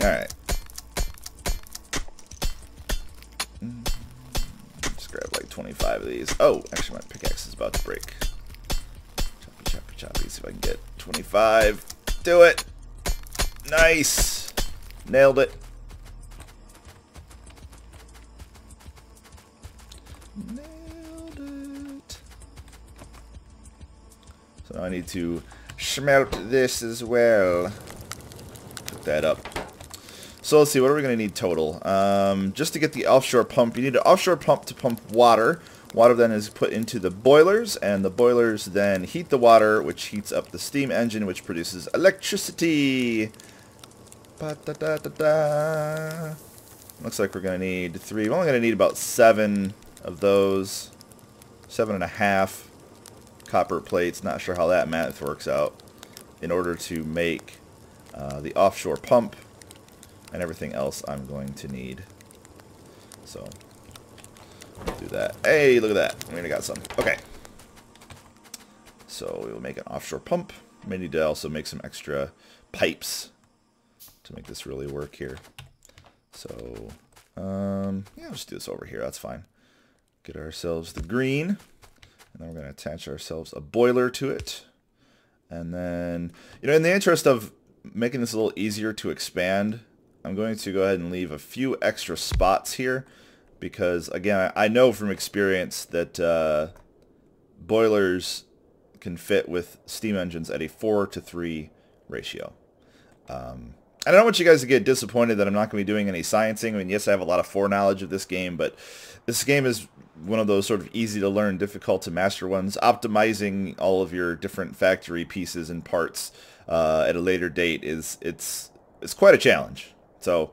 Alright. Just grab like 25 of these. Oh, actually my pickaxe is about to break. Choppy, choppy, choppy. See if I can get 25. Do it! Nice! Nailed it. Nailed it. So now I need to smelt this as well. Put that up. So let's see, what are we going to need total? Just to get the offshore pump, you need an offshore pump to pump water. Water then is put into the boilers, and the boilers then heat the water, which heats up the steam engine, which produces electricity. Ba-da-da-da-da. Looks like we're going to need 3. We're only going to need about 7 of those. 7.5 copper plates. Not sure how that math works out. In order to make the offshore pump and everything else I'm going to need. So, we'll do that. Hey, look at that. We already got some. Okay. So, we will make an offshore pump. May need to also make some extra pipes to make this really work here. So, yeah, let's just do this over here. That's fine. Get ourselves the green. And then we're going to attach ourselves a boiler to it. And then, you know, in the interest of making this a little easier to expand, I'm going to go ahead and leave a few extra spots here. Because, again, I know from experience that boilers can fit with steam engines at a 4:3 ratio. I don't want you guys to get disappointed that I'm not going to be doing any sciencing. I mean, yes, I have a lot of foreknowledge of this game, but this game is one of those sort of easy to learn, difficult to master ones. Optimizing all of your different factory pieces and parts at a later date it's quite a challenge. So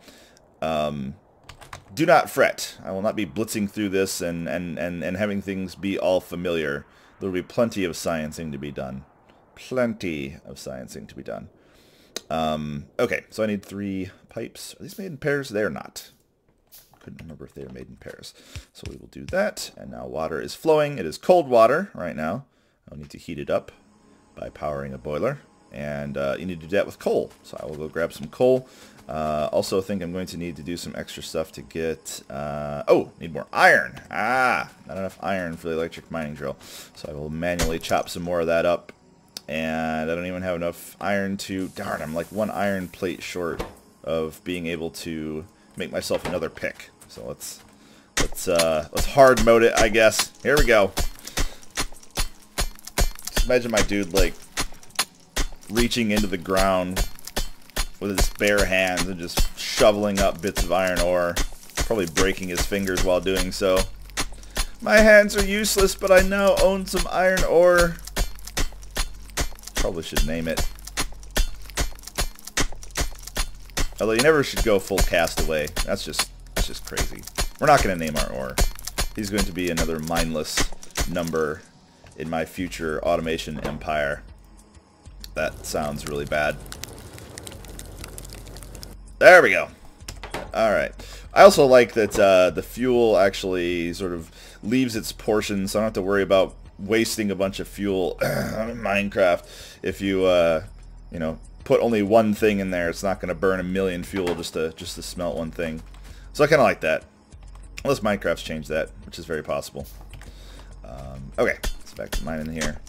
do not fret. I will not be blitzing through this and having things be all familiar. There will be plenty of sciencing to be done. Plenty of sciencing to be done. Okay, so I need 3 pipes. Are these made in pairs? They're not. Couldn't remember if they were made in pairs. So we will do that. And now water is flowing. It is cold water right now. I'll need to heat it up by powering a boiler. And you need to do that with coal. So I will go grab some coal. Also think I'm going to need to do some extra stuff to get... oh, need more iron. Ah, not enough iron for the electric mining drill. So I will manually chop some more of that up. And I don't even have enough iron to... Darn, I'm like 1 iron plate short of being able to make myself another pick. So let's hard mode it, I guess. Here we go. Just imagine my dude like reaching into the ground with his bare hands and just shoveling up bits of iron ore, probably breaking his fingers while doing so. My hands are useless, but I now own some iron ore. Probably should name it. Although you never should go full castaway. That's just crazy. We're not going to name our ore. He's going to be another mindless number in my future automation empire. That sounds really bad. There we go. Alright. I also like that the fuel actually sort of leaves its portion, so I don't have to worry about wasting a bunch of fuel in Minecraft. If you you know, put only one thing in there, it's not going to burn a million fuel just to smelt one thing. So I kind of like that. Unless Minecraft's changed that, which is very possible. Okay, let's back to mine in here.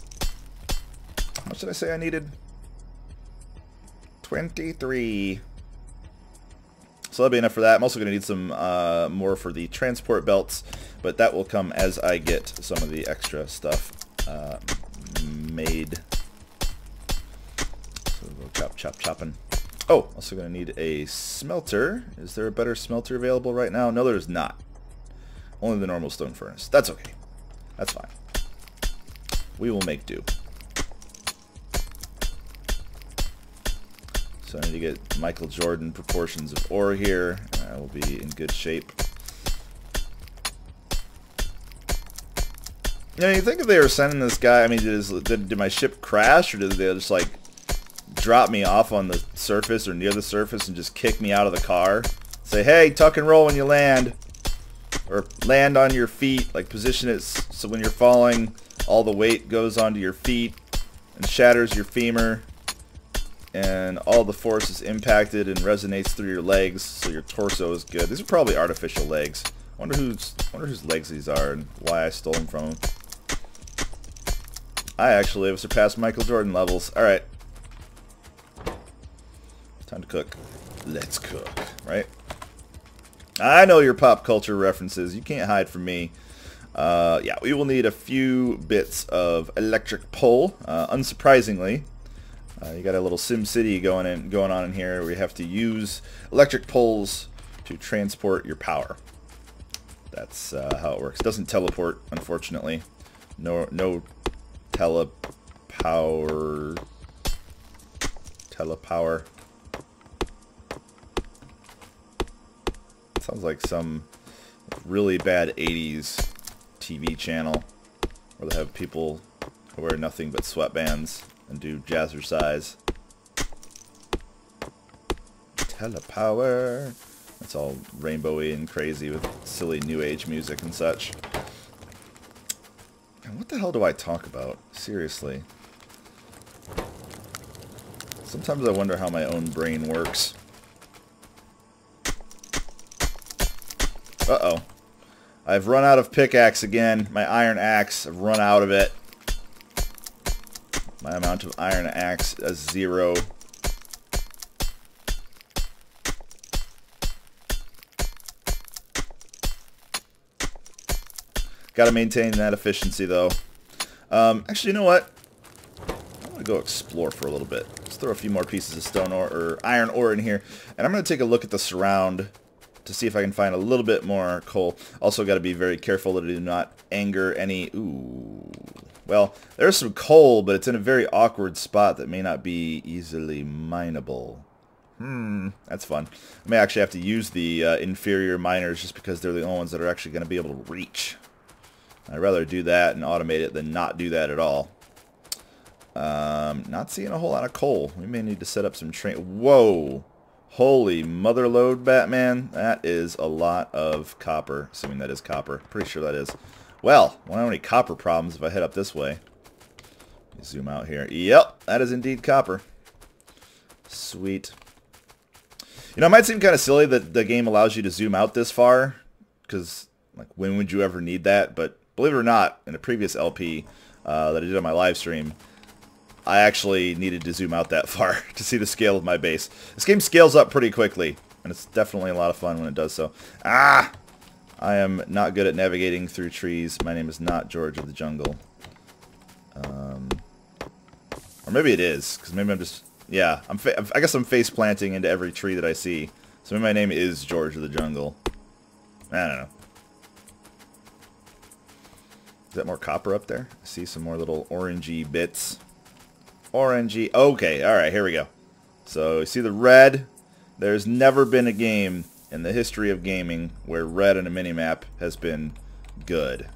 How much did I say I needed? 23. So that'll be enough for that. I'm also going to need some more for the transport belts, but that will come as I get some of the extra stuff made. So we'll chopping. Oh, also going to need a smelter. Is there a better smelter available right now? No, there's not. Only the normal stone furnace. That's okay. That's fine. We will make do. So I need to get Michael Jordan proportions of ore here, and I will be in good shape. You know, you think if they were sending this guy, I mean, did my ship crash, or did they just, like, drop me off on the surface or near the surface and just kick me out of the car? Say, hey, tuck and roll when you land. Or land on your feet, like position it so when you're falling, all the weight goes onto your feet and shatters your femur. and all the force is impacted and resonates through your legs, so your torso is good. These are probably artificial legs. Wonder whose legs these are and why I stole them from him. I actually have surpassed Michael Jordan levels. Alright. Time to cook. Let's cook, right? I know your pop culture references. You can't hide from me. Yeah, we will need a few bits of electric pole. Unsurprisingly, you got a little Sim City going on in here where you have to use electric poles to transport your power. That's how it works. It doesn't teleport, unfortunately. No telepower. Sounds like some really bad 80s TV channel where they have people who wear nothing but sweatbands and do jazzercise. Telepower. It's all rainbowy and crazy with silly new age music and such. And what the hell do I talk about? Seriously. Sometimes I wonder how my own brain works. Uh-oh. I've run out of pickaxe again. My iron axe, I've run out of it. My amount of iron axe is 0. Gotta maintain that efficiency, though. Actually, you know what? I'm gonna go explore for a little bit. Let's throw a few more pieces of stone ore, or iron ore in here. And I'm gonna take a look at the surround to see if I can find a little bit more coal. Also gotta be very careful that I do not anger any... Ooh. Well, there's some coal, but it's in a very awkward spot that may not be easily mineable. That's fun. I may actually have to use the inferior miners just because they're the only ones that are actually going to be able to reach. I'd rather do that and automate it than not do that at all. Not seeing a whole lot of coal. We may need to set up some train... Whoa! Holy motherload, Batman. That is a lot of copper. Assuming that is copper. Pretty sure that is. Well, won't have any copper problems if I head up this way. Let me zoom out here. Yep, that is indeed copper. Sweet. You know, it might seem kind of silly that the game allows you to zoom out this far, because, like, when would you ever need that? But believe it or not, in a previous LP that I did on my live stream, I actually needed to zoom out that far to see the scale of my base. This game scales up pretty quickly, and it's definitely a lot of fun when it does so. Ah! I am not good at navigating through trees. My name is not George of the Jungle. Or maybe it is, because maybe I'm just... Yeah, I guess I'm face planting into every tree that I see. So maybe my name is George of the Jungle. I don't know. Is that more copper up there? I see some more little orangey bits. Orangey. Okay, alright, here we go. So you see the red? There's never been a game in the history of gaming where red in a minimap has been good.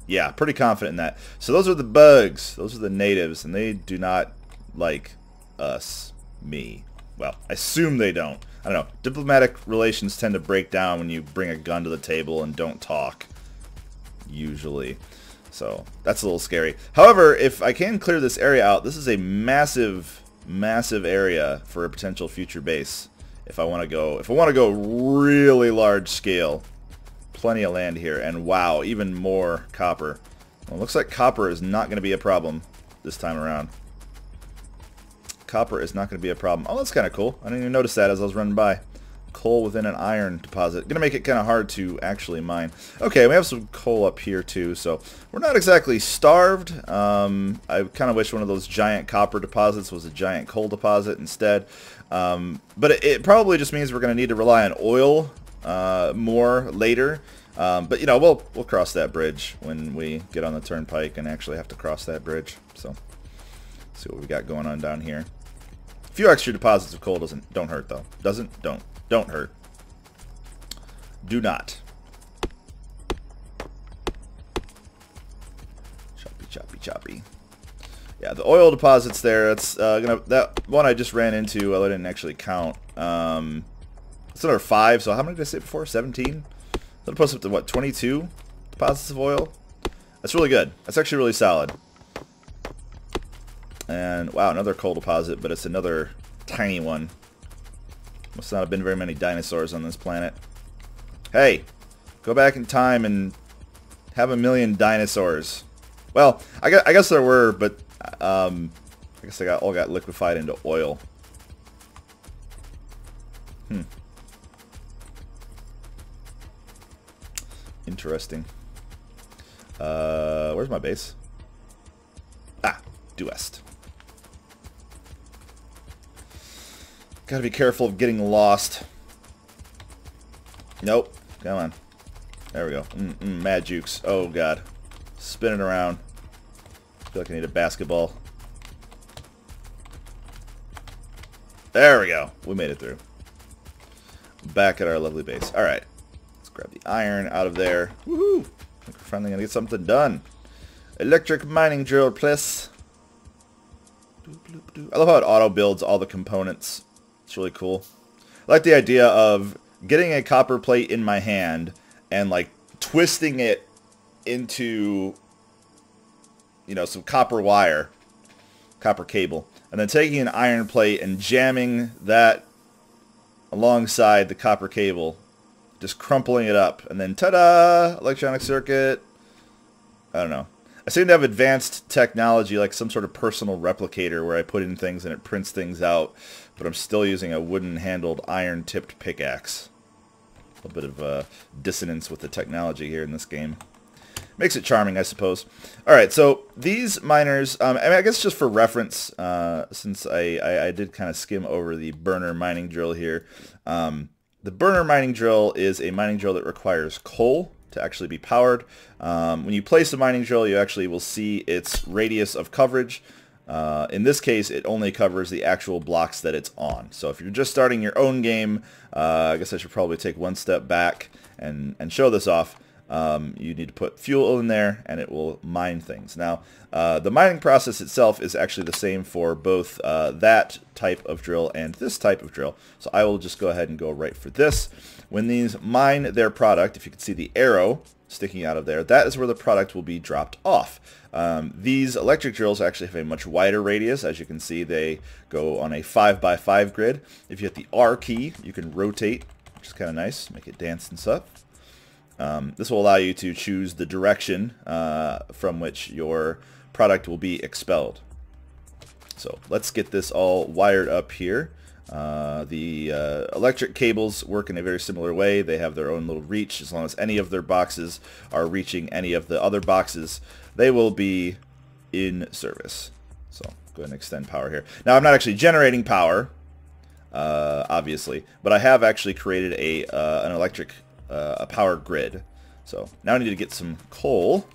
Yeah, pretty confident in that. So those are the bugs. Those are the natives, and they do not like us. Me. Well, I assume they don't. I don't know. Diplomatic relations tend to break down when you bring a gun to the table and don't talk. Usually. So, that's a little scary. However, if I can clear this area out, this is a massive, massive area for a potential future base. If I want to go really large scale. Plenty of land here, and wow, even more copper. Well, it looks like copper is not going to be a problem this time around. Copper is not going to be a problem. Oh, that's kind of cool. I didn't even notice that as I was running by. Coal within an iron deposit. Going to make it kind of hard to actually mine. Okay, we have some coal up here too, so we're not exactly starved. I kind of wish one of those giant copper deposits was a giant coal deposit instead. But it probably just means we're going to need to rely on oil more later, but you know, we'll cross that bridge when we get on the turnpike and actually have to cross that bridge. So, see what we got going on down here. A few extra deposits of coal don't hurt though. Don't hurt. Do not. Choppy. Yeah, the oil deposits there. That's that one I just ran into. Well, I didn't actually count. It's another 5, so how many did I say before? 17? That'll post up to, what, 22 deposits of oil? That's really good. That's actually really solid. And, wow, another coal deposit, but it's another tiny one. Must not have been very many dinosaurs on this planet. Hey, go back in time and have 1,000,000 dinosaurs. Well, I guess there were, but I guess they all got liquefied into oil. Interesting. Where's my base? Ah, due west. Gotta be careful of getting lost. Nope. Come on. There we go. Mad jukes. Oh, God. Spinning around. I feel like I need a basketball. There we go. We made it through. Back at our lovely base. Alright. Let's grab the iron out of there. Woohoo! I think we're finally going to get something done. Electric mining drill, please. I love how it auto-builds all the components. It's really cool. I like the idea of getting a copper plate in my hand and like twisting it into, you know, some copper wire, copper cable, and then taking an iron plate and jamming that alongside the copper cable, just crumpling it up, and then ta-da! Electronic circuit. I don't know. I seem to have advanced technology, like some sort of personal replicator where I put in things and it prints things out, but I'm still using a wooden-handled, iron-tipped pickaxe. A little bit of dissonance with the technology here in this game. Makes it charming, I suppose. Alright, so these miners, I mean, I guess just for reference, since I did kind of skim over the burner mining drill here, the burner mining drill is a mining drill that requires coal to actually be powered. When you place a mining drill, you actually will see its radius of coverage. In this case, it only covers the actual blocks that it's on. So if you're just starting your own game, I guess I should probably take one step back and show this off. You need to put fuel in there and it will mine things. Now, the mining process itself is actually the same for both that type of drill and this type of drill. So I will just go ahead and go right for this. When these mine their product, if you can see the arrow sticking out of there, that is where the product will be dropped off. These electric drills actually have a much wider radius. As you can see, they go on a 5x5 grid. If you hit the R key, you can rotate, which is kind of nice, make it dance and stuff. This will allow you to choose the direction from which your product will be expelled. So let's get this all wired up here. The electric cables work in a very similar way. They have their own little reach. As long as any of their boxes are reaching any of the other boxes, they will be in service. So go ahead and extend power here. Now I'm not actually generating power, obviously, but I have actually created an electric a power grid. So now I need to get some coal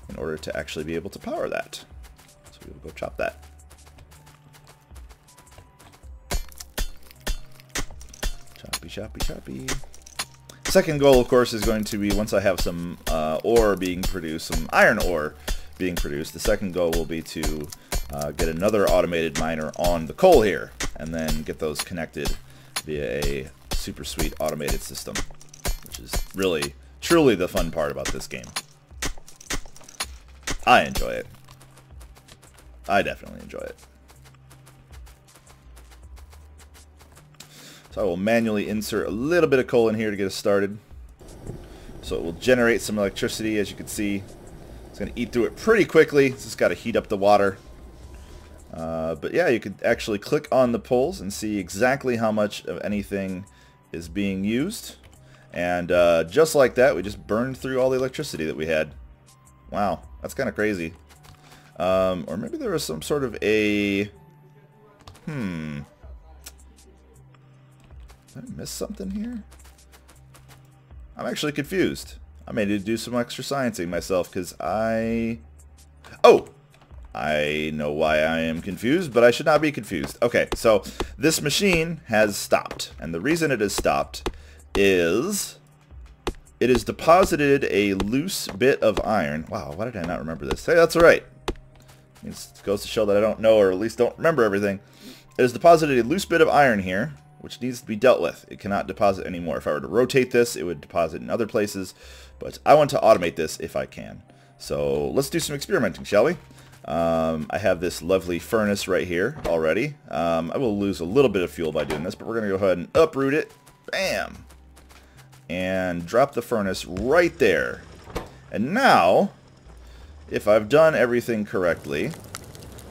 in order to actually be able to power that. So we'll go chop that. Choppy, choppy, choppy. Second goal, of course, is going to be, once I have some ore being produced, some iron ore being produced, the second goal will be to get another automated miner on the coal here, and then get those connected via a super sweet automated system, which is really, truly the fun part about this game. I enjoy it. I definitely enjoy it. So I will manually insert a little bit of coal in here to get us started. So it will generate some electricity, as you can see. It's going to eat through it pretty quickly. It's just got to heat up the water. But yeah, you could actually click on the poles and see exactly how much of anything is being used. And just like that, we just burned through all the electricity that we had. Wow, that's kind of crazy. Or maybe there was some sort of a... Did I miss something here? I'm actually confused. I may need to do some extra sciencing myself because I know why I am confused, but I should not be confused. Okay, so this machine has stopped, and the reason it has stopped is it has deposited a loose bit of iron. Wow, why did I not remember this? Hey, that's all right. It goes to show that I don't know, or at least don't remember everything. It has deposited a loose bit of iron here, which needs to be dealt with. It cannot deposit anymore. If I were to rotate this, it would deposit in other places, but I want to automate this if I can. So let's do some experimenting, shall we? I have this lovely furnace right here already. I will lose a little bit of fuel by doing this, but we're going to go ahead and uproot it. Bam! And drop the furnace right there. And now, if I've done everything correctly,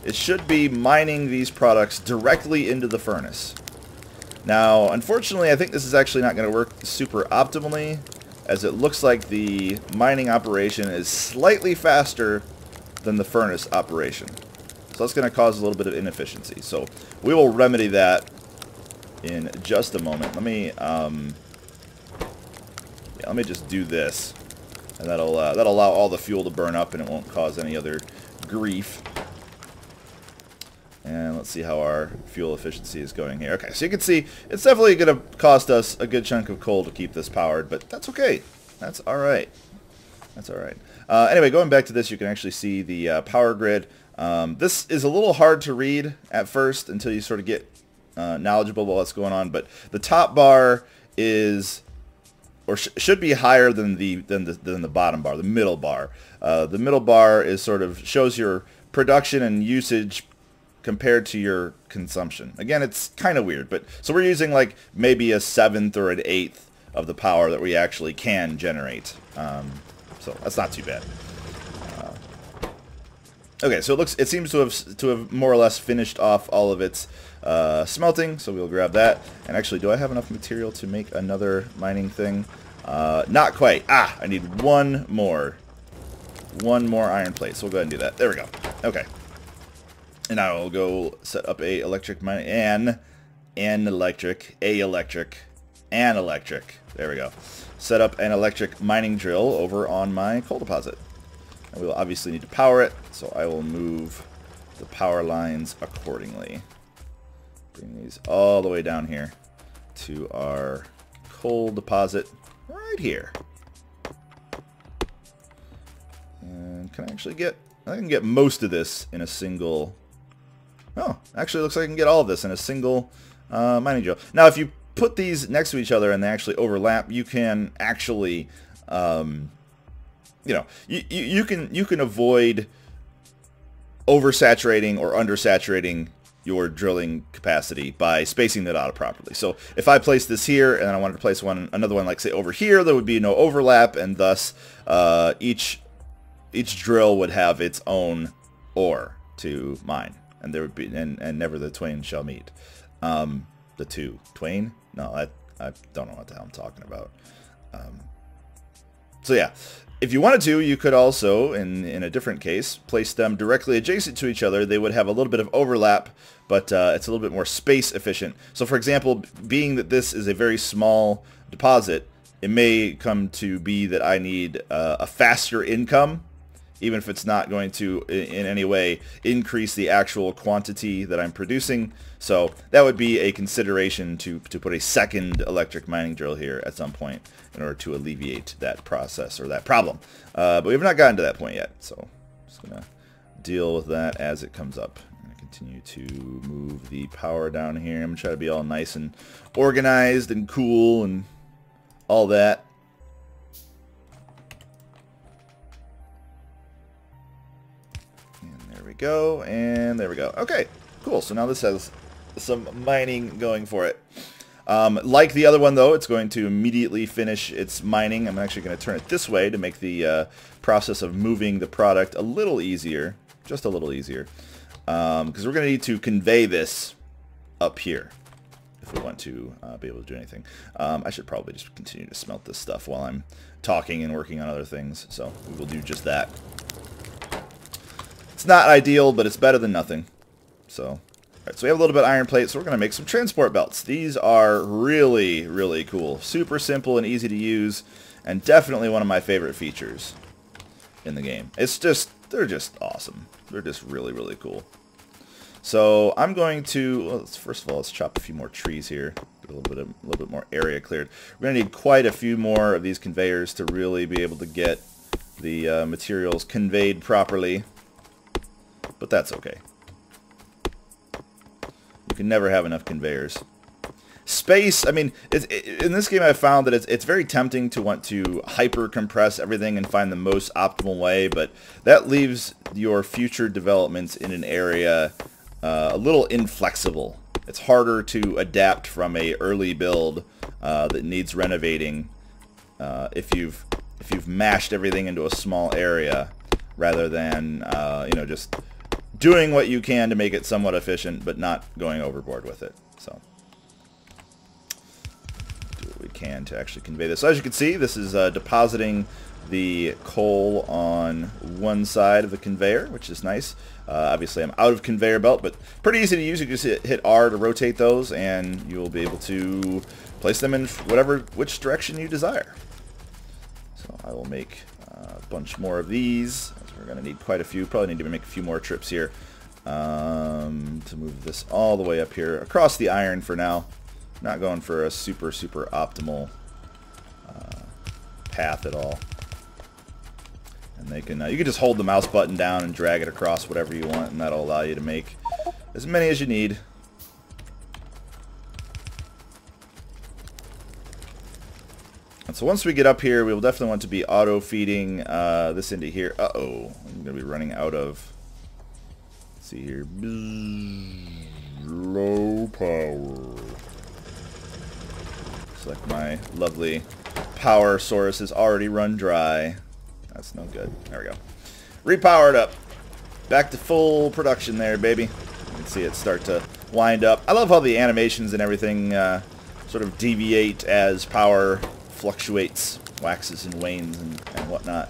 it should be mining these products directly into the furnace. Now, unfortunately, I think this is actually not going to work super optimally, as it looks like the mining operation is slightly faster than the furnace operation. So that's going to cause a little bit of inefficiency. So we will remedy that in just a moment. Let me just do this, and that'll allow all the fuel to burn up, and it won't cause any other grief. And let's see how our fuel efficiency is going here. Okay, so you can see it's definitely going to cost us a good chunk of coal to keep this powered, but that's okay. That's all right. That's all right. Anyway, going back to this, you can actually see the power grid. This is a little hard to read at first until you sort of get knowledgeable about what's going on, but the top bar is, or should be higher than the bottom bar, the middle bar. The middle bar is sort of shows your production and usage compared to your consumption. Again, it's kind of weird, but so we're using like maybe a 1/7 or an 1/8 of the power that we actually can generate. So that's not too bad. Okay, so it seems to have more or less finished off all of its smelting, so we'll grab that. And actually, do I have enough material to make another mining thing? Not quite. I need one more iron plate, so we'll go ahead and do that. There we go. Okay. And I will go set up a electric mining, an electric. There we go. Set up an electric mining drill over on my coal deposit. And we will obviously need to power it, so I will move the power lines accordingly. Bring these all the way down here to our coal deposit right here. And can I actually get... I can get most of this in a single... Oh, actually looks like I can get all of this in a single mining drill. Now, if you put these next to each other and they actually overlap, you can actually, you know, you can avoid oversaturating or undersaturating your drilling capacity by spacing that out properly. So if I place this here and then I wanted to place another one, like say over here, there would be no overlap, and thus each drill would have its own ore to mine. And there would be, and never the twain shall meet. The two twain? No, I don't know what the hell I'm talking about. So yeah, if you wanted to, you could also, in a different case, place them directly adjacent to each other. They would have a little bit of overlap, but it's a little bit more space efficient. So for example, being that this is a very small deposit, it may come to be that I need a faster income, even if it's not going to in any way increase the actual quantity that I'm producing. So that would be a consideration to put a second electric mining drill here at some point in order to alleviate that process or that problem. But we have not gotten to that point yet, so I'm just going to deal with that as it comes up. I'm going to continue to move the power down here. I'm going to try to be all nice and organized and cool and all that. Go, and there we go. Okay, cool. So now this has some mining going for it. Like the other one, though, it's going to immediately finish its mining. I'm actually going to turn it this way to make the process of moving the product a little easier, just a little easier, because we're going to need to convey this up here if we want to be able to do anything. I should probably just continue to smelt this stuff while I'm talking and working on other things, so we will do just that. It's not ideal, but it's better than nothing. So, alright, so we have a little bit of iron plate, so we're going to make some transport belts. These are really, really cool. Super simple and easy to use, and definitely one of my favorite features in the game. It's just, they're just awesome. They're just really, really cool. So I'm going to, well, first of all, let's chop a few more trees here. Get a little bit more area cleared. We're going to need quite a few more of these conveyors to really be able to get the materials conveyed properly. But that's okay. You can never have enough conveyors. space, I mean, in this game I found that it's very tempting to want to hyper compress everything and find the most optimal way, but that leaves your future developments in an area a little inflexible. It's harder to adapt from a early build that needs renovating if you've mashed everything into a small area rather than you know, just doing what you can to make it somewhat efficient but not going overboard with it. So do what we can to actually convey this. So as you can see, this is depositing the coal on one side of the conveyor, which is nice. Obviously I'm out of conveyor belt, but pretty easy to use. You just hit R to rotate those and you'll be able to place them in which direction you desire. So I will make a bunch more of these. We're going to need quite a few. Probably need to make a few more trips here to move this all the way up here across the iron for now. Not going for a super optimal path at all. And they can you can just hold the mouse button down and drag it across whatever you want, and that'll allow you to make as many as you need. And so once we get up here, we will definitely want to be auto-feeding this into here. Uh-oh. I'm going to be running out of... Let's see here. Low power. Looks like my lovely power source has already run dry. That's no good. There we go. Repowered up. Back to full production there, baby. You can see it start to wind up. I love how the animations and everything sort of deviate as power fluctuates, waxes and wanes and whatnot.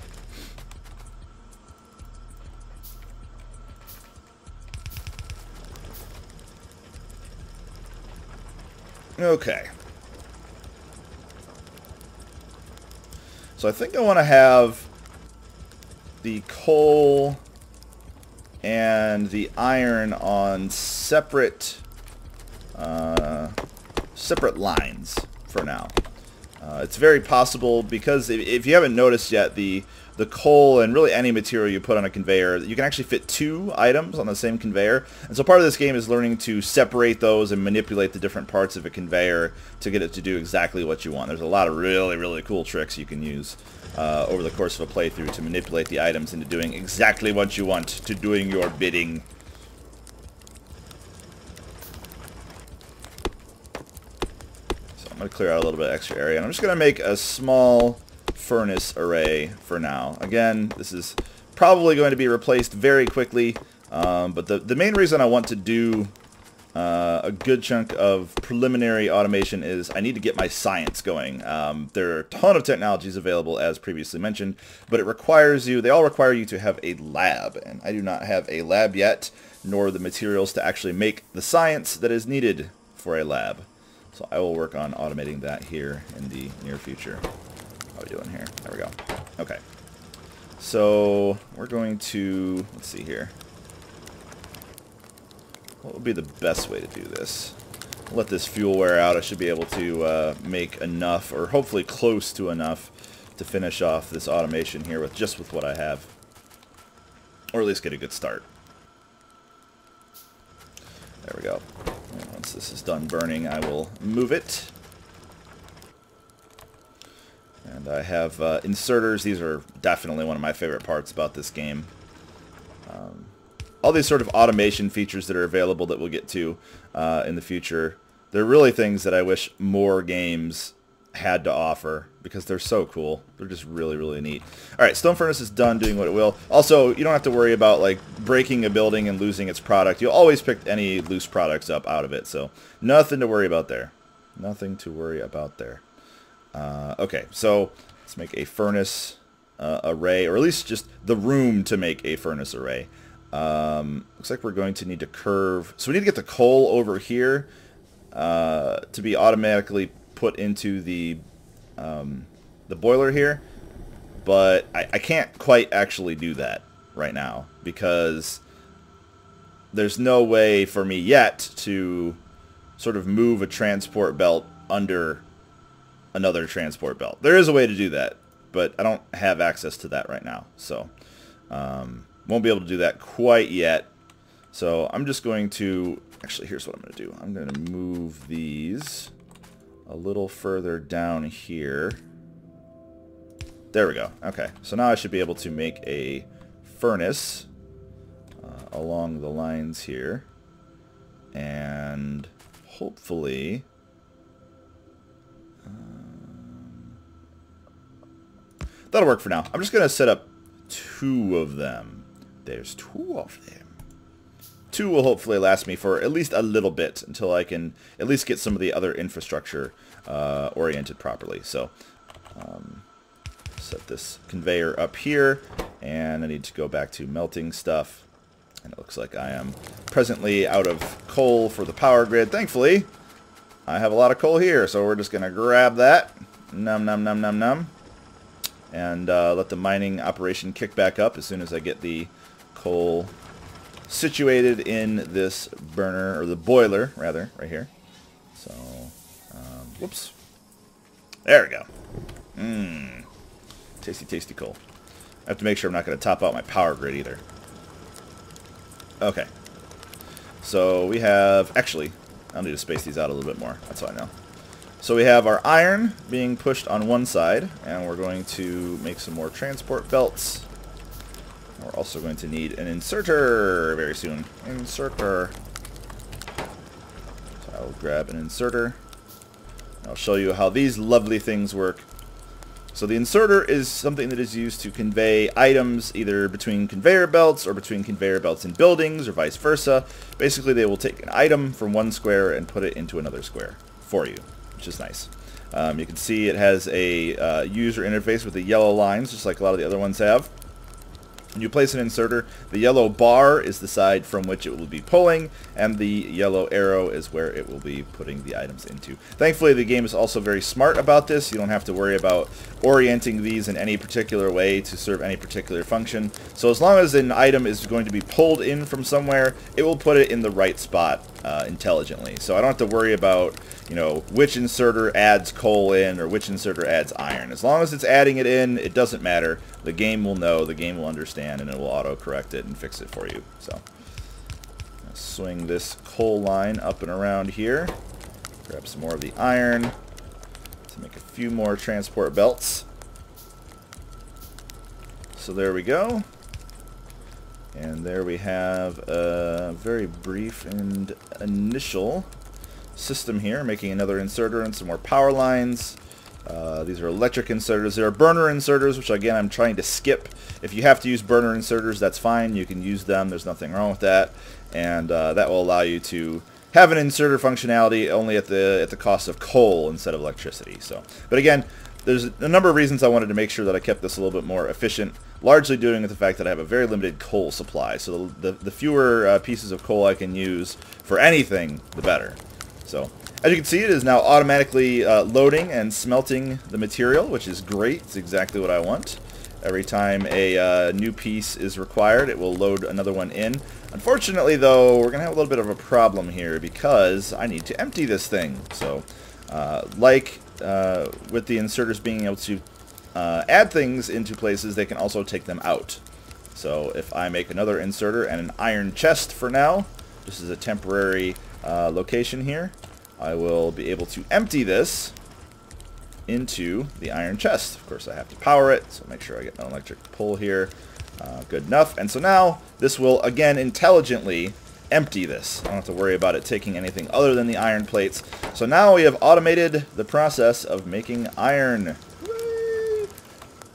Okay. So I think I want to have the coal and the iron on separate lines for now. It's very possible because if you haven't noticed yet, the coal and really any material you put on a conveyor, you can actually fit 2 items on the same conveyor. And so part of this game is learning to separate those and manipulate the different parts of a conveyor to get it to do exactly what you want. There's a lot of really cool tricks you can use over the course of a playthrough to manipulate the items into doing exactly what you want, to doing your bidding. I'm going to clear out a little bit of extra area, and I'm just going to make a small furnace array for now. Again, this is probably going to be replaced very quickly, but the main reason I want to do a good chunk of preliminary automation is I need to get my science going. There are a ton of technologies available, as previously mentioned, but they all require you to have a lab, and I do not have a lab yet, nor the materials to actually make the science that is needed for a lab. So I will work on automating that here in the near future. How are we doing here? There we go. Okay. So we're going to, let's see here. What would be the best way to do this? Let this fuel wear out. I should be able to make enough, or hopefully close to enough, to finish off this automation here with what I have. Or at least get a good start. There we go. And once this is done burning, I will move it. And I have inserters. These are definitely one of my favorite parts about this game. All these sort of automation features that are available that we'll get to in the future, they're really things that I wish more games had to offer because they're so cool. They're just really neat. Alright, Stone Furnace is done doing what it will. Also, you don't have to worry about like breaking a building and losing its product. You'll always pick any loose products up out of it, so nothing to worry about there. Nothing to worry about there. Okay, so let's make a furnace array, or at least just the room to make a furnace array. Looks like we're going to need to curve. So we need to get the coal over here to be automatically put into the boiler here, but I can't quite actually do that right now because there's no way for me yet to sort of move a transport belt under another transport belt. There is a way to do that, but I don't have access to that right now, so won't be able to do that quite yet. So I'm just going to, actually here's what I'm going to do. I'm going to move these a little further down here. There we go. Okay, so now I should be able to make a furnace along the lines here. And hopefully... that'll work for now. I'm just going to set up 2 of them. There's 2 of them. 2 will hopefully last me for at least a little bit until I can at least get some of the other infrastructure oriented properly. So set this conveyor up here, and I need to go back to melting stuff. And it looks like I am presently out of coal for the power grid. Thankfully, I have a lot of coal here, so we're just going to grab that. Num, num, num, num, num. And let the mining operation kick back up as soon as I get the coal situated in this burner, or the boiler, rather, right here. So, whoops. There we go. Mmm. Tasty, tasty coal. I have to make sure I'm not going to top out my power grid either. Okay. So we have... Actually, I'll need to space these out a little bit more. That's all I know. So we have our iron being pushed on one side, and we're going to make some more transport belts. We're also going to need an inserter very soon. Inserter. So I'll grab an inserter. I'll show you how these lovely things work. So the inserter is something that is used to convey items either between conveyor belts or between conveyor belts in buildings or vice versa. Basically, they will take an item from one square and put it into another square for you, which is nice. You can see it has a user interface with the yellow lines, just like a lot of the other ones have. When you place an inserter, the yellow bar is the side from which it will be pulling, and the yellow arrow is where it will be putting the items into. Thankfully, the game is also very smart about this. You don't have to worry about orienting these in any particular way to serve any particular function. So as long as an item is going to be pulled in from somewhere, it will put it in the right spot intelligently. So I don't have to worry about, you know, which inserter adds coal in or which inserter adds iron. As long as it's adding it in, it doesn't matter. The game will know, the game will understand, and it will auto-correct it and fix it for you. So, swing this coal line up and around here. Grab some more of the iron to make a few more transport belts. So there we go. And there we have a very brief and initial system here, making another inserter and some more power lines. These are electric inserters. There are burner inserters, which again I'm trying to skip. If you have to use burner inserters, that's fine. You can use them. There's nothing wrong with that. And that will allow you to have an inserter functionality only at the cost of coal instead of electricity. So, but again, there's a number of reasons I wanted to make sure that I kept this a little bit more efficient, largely doing with the fact that I have a very limited coal supply. So the fewer pieces of coal I can use for anything, the better. So, as you can see, it is now automatically loading and smelting the material, which is great. It's exactly what I want. Every time a new piece is required, it will load another one in. Unfortunately, though, we're going to have a little bit of a problem here because I need to empty this thing. So, like with the inserters being able to add things into places, they can also take them out. So, if I make another inserter and an iron chest for now, this is a temporary location here, I will be able to empty this into the iron chest. Of course, I have to power it, so make sure I get an electric pull here. Good enough. And so now this will again intelligently empty this. I don't have to worry about it taking anything other than the iron plates. So now we have automated the process of making iron.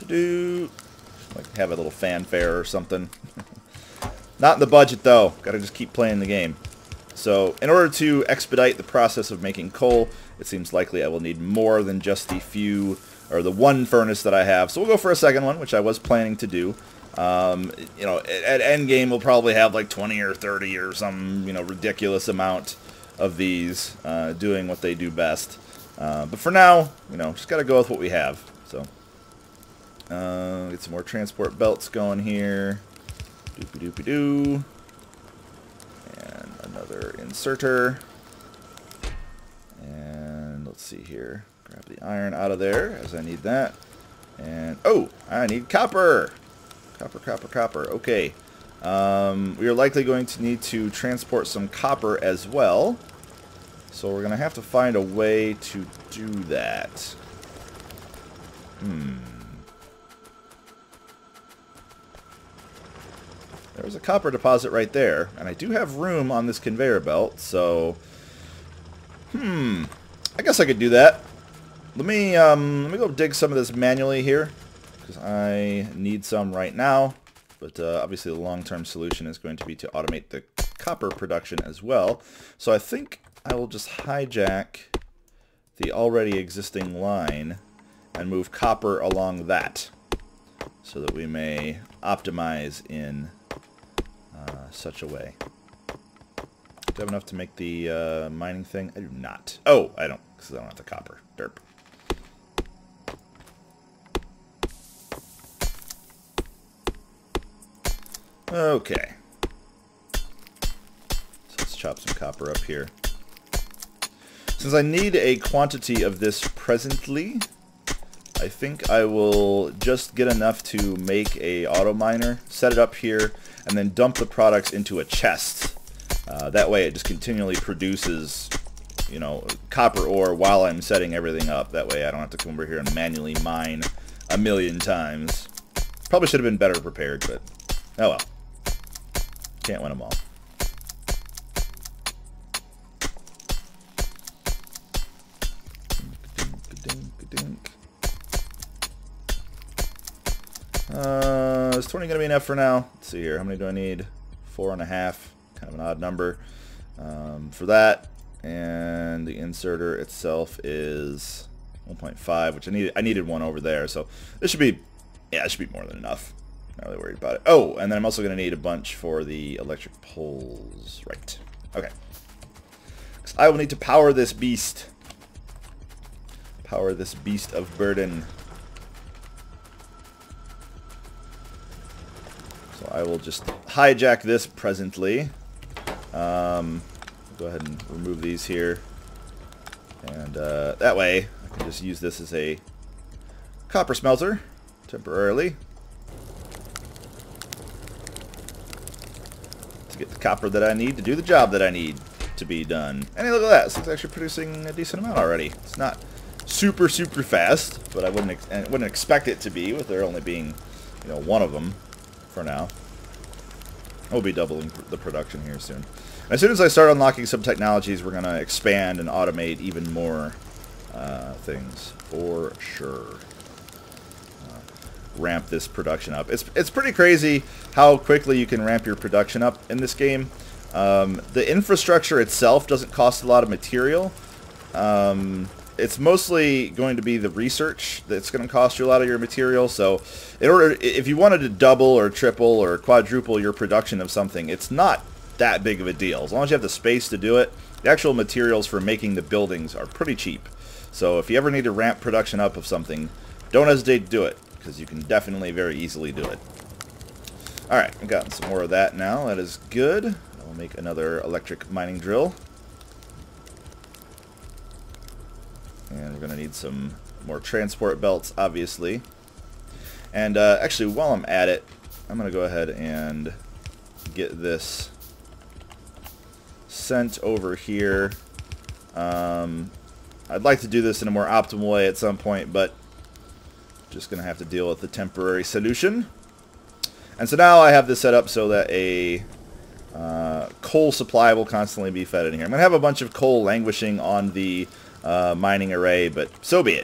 Like have a little fanfare or something. Not in the budget though. Gotta just keep playing the game. So in order to expedite the process of making coal, it seems likely I will need more than just the few, or the one furnace that I have. So we'll go for a second one, which I was planning to do. You know, at endgame we'll probably have like 20 or 30 or some, you know, ridiculous amount of these doing what they do best. But for now, you know, just got to go with what we have. So get some more transport belts going here. Doopy doopy doo. And another inserter. And let's see here. Grab the iron out of there as I need that. And oh, I need copper. Copper. Okay. We are likely going to need to transport some copper as well. So we're going to have to find a way to do that. There's a copper deposit right there, and I do have room on this conveyor belt, so I guess I could do that. Let me go dig some of this manually here, because I need some right now. But obviously the long-term solution is going to be to automate the copper production as well. So I think I will just hijack the already existing line and move copper along that, so that we may optimize in such a way. Do I have enough to make the mining thing? I do not. Oh, I don't, because I don't have the copper. Derp. Okay. So let's chop some copper up here. Since I need a quantity of this presently, I think I will just get enough to make a auto miner, set it up here, and then dump the products into a chest. That way it just continually produces, you know, copper ore while I'm setting everything up. That way I don't have to come over here and manually mine a million times. Probably should have been better prepared, but oh well. Can't win them all. Is 20 going to be enough for now? Let's see here. How many do I need? 4.5. Kind of an odd number for that. And the inserter itself is 1.5, which I needed one over there. So this should be, yeah, it should be more than enough. Not really worried about it. Oh, and then I'm also going to need a bunch for the electric poles. Right. Okay. So I will need to power this beast. Power this beast of burden. So I will just hijack this presently. Go ahead and remove these here. And that way I can just use this as a copper smelter temporarily. To get the copper that I need to do the job that I need to be done. And look at that, this is actually producing a decent amount already. It's not super fast, but I wouldn't expect it to be, with there only being, you know, one of them for now. We'll be doubling the production here soon. As soon as I start unlocking some technologies, we're going to expand and automate even more things for sure. Ramp this production up. It's pretty crazy how quickly you can ramp your production up in this game. The infrastructure itself doesn't cost a lot of material. It's mostly going to be the research that's going to cost you a lot of your material. So if you wanted to double or triple or quadruple your production of something, it's not that big of a deal. As long as you have the space to do it, the actual materials for making the buildings are pretty cheap. So if you ever need to ramp production up of something, don't hesitate to do it, because you can definitely very easily do it. Alright, I've gotten some more of that now. That is good. I'll make another electric mining drill. And we're going to need some more transport belts, obviously. And actually, while I'm at it, I'm going to go ahead and get this sent over here. I'd like to do this in a more optimal way at some point, but just going to have to deal with the temporary solution. And so now I have this set up so that a coal supply will constantly be fed in here. I'm going to have a bunch of coal languishing on the mining array, but so be it.